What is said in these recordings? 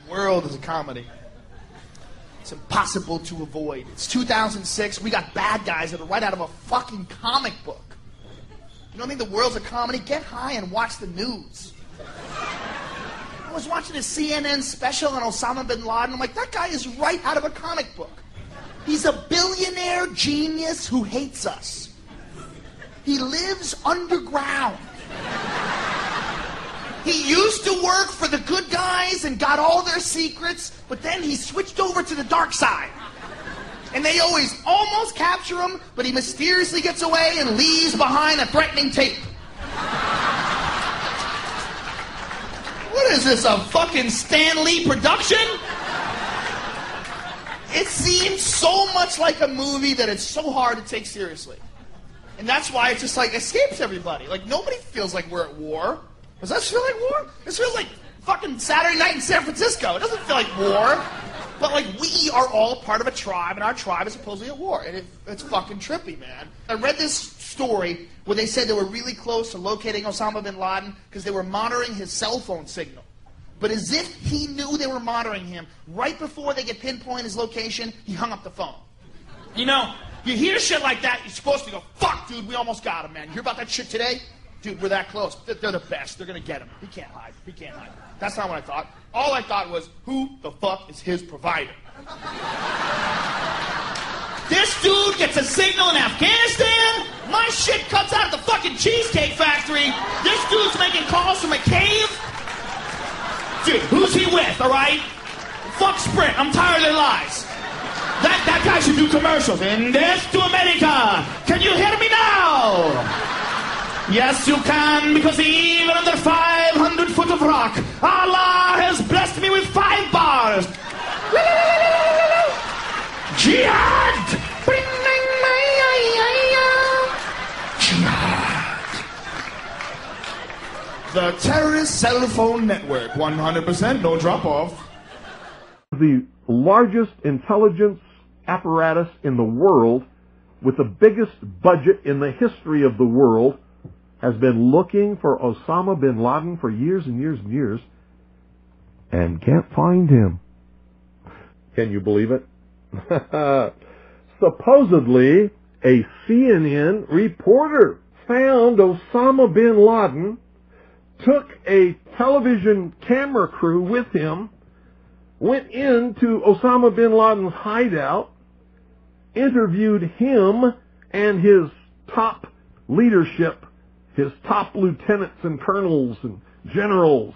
world is a comedy. It's impossible to avoid. It's 2006. We got bad guys that are right out of a fucking comic book. You don't think the world's a comedy? Get high and watch the news. I was watching a CNN special on Osama Bin Laden. I'm like, that guy is right out of a comic book. He's a billionaire genius who hates us. He lives underground. He used to work for the good guys and got all their secrets, but then he switched over to the dark side. And they always almost capture him, but he mysteriously gets away and leaves behind a threatening tape. What is this, a fucking Stan Lee production? It seems so much like a movie that it's so hard to take seriously. And that's why it just like escapes everybody. Like nobody feels like we're at war. Does that feel like war? This feels like fucking Saturday night in San Francisco. It doesn't feel like war. But like we are all part of a tribe, and our tribe is supposedly at war. And it's fucking trippy, man. I read this story where they said they were really close to locating Osama Bin Laden because they were monitoring his cell phone signal. But as if he knew they were monitoring him, right before they could pinpoint his location, he hung up the phone. You know, you hear shit like that, you're supposed to go, fuck, dude, we almost got him, man. You hear about that shit today? Dude, we're that close. They're the best. They're going to get him. He can't hide. He can't hide. That's not what I thought. All I thought was, who the fuck is his provider? This dude gets a signal in Afghanistan. My shit cuts out at the fucking Cheesecake Factory. This dude's making calls from a cave. Dude, who's he with, all right? Fuck Sprint. I'm tired of their lies. That guy should do commercials. In this to America. Can you hear me now? Yes, you can, because even under 500 foot of rock, Allah has blessed me with 5 bars. Jihad! Jihad. The terrorist cell phone network, 100%, no drop-off. The largest intelligence apparatus in the world, with the biggest budget in the history of the world, has been looking for Osama Bin Laden for years and years and years, and can't find him. Can you believe it? Supposedly, a CNN reporter found Osama Bin Laden, took a television camera crew with him, went into Osama Bin Laden's hideout, interviewed him and his top leadership, his top lieutenants and colonels and generals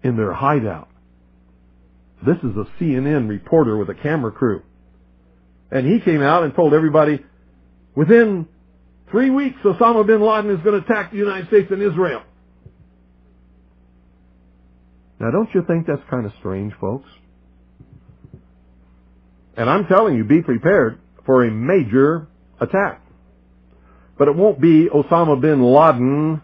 in their hideout. This is a CNN reporter with a camera crew. And he came out and told everybody, within 3 weeks, Osama Bin Laden is going to attack the United States and Israel. Now, don't you think that's kind of strange, folks? And I'm telling you, be prepared for a major attack. But it won't be Osama bin Laden.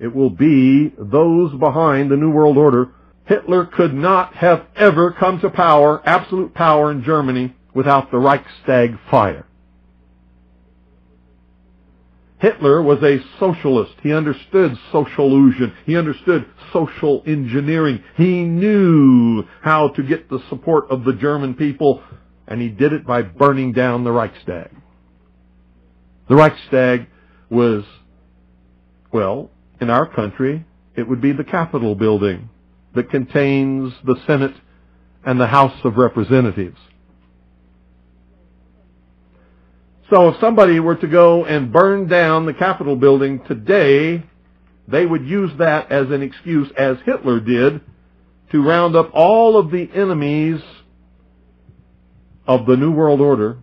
It will be those behind the New World Order. Hitler could not have ever come to power, absolute power in Germany, without the Reichstag fire. Hitler was a socialist. He understood socialism. He understood social engineering. He knew how to get the support of the German people, and he did it by burning down the Reichstag. The Reichstag was, well, in our country, it would be the Capitol building that contains the Senate and the House of Representatives. So if somebody were to go and burn down the Capitol building today, they would use that as an excuse, as Hitler did, to round up all of the enemies of the New World Order,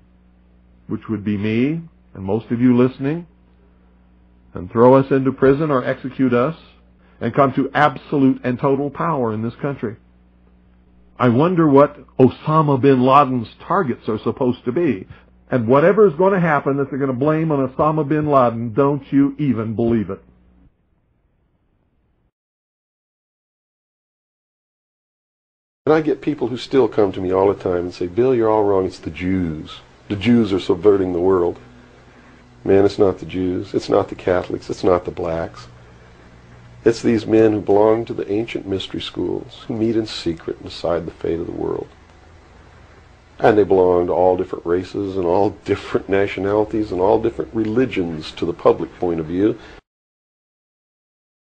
which would be me and most of you listening, and throw us into prison or execute us, and come to absolute and total power in this country. I wonder what Osama bin Laden's targets are supposed to be. And whatever is going to happen that they're going to blame on Osama bin Laden, don't you even believe it. And I get people who still come to me all the time and say, Bill, you're all wrong. It's the Jews. The Jews are subverting the world. Man, it's not the Jews. It's not the Catholics. It's not the blacks. It's these men who belong to the ancient mystery schools, who meet in secret and decide the fate of the world. And they belong to all different races and all different nationalities and all different religions to the public point of view.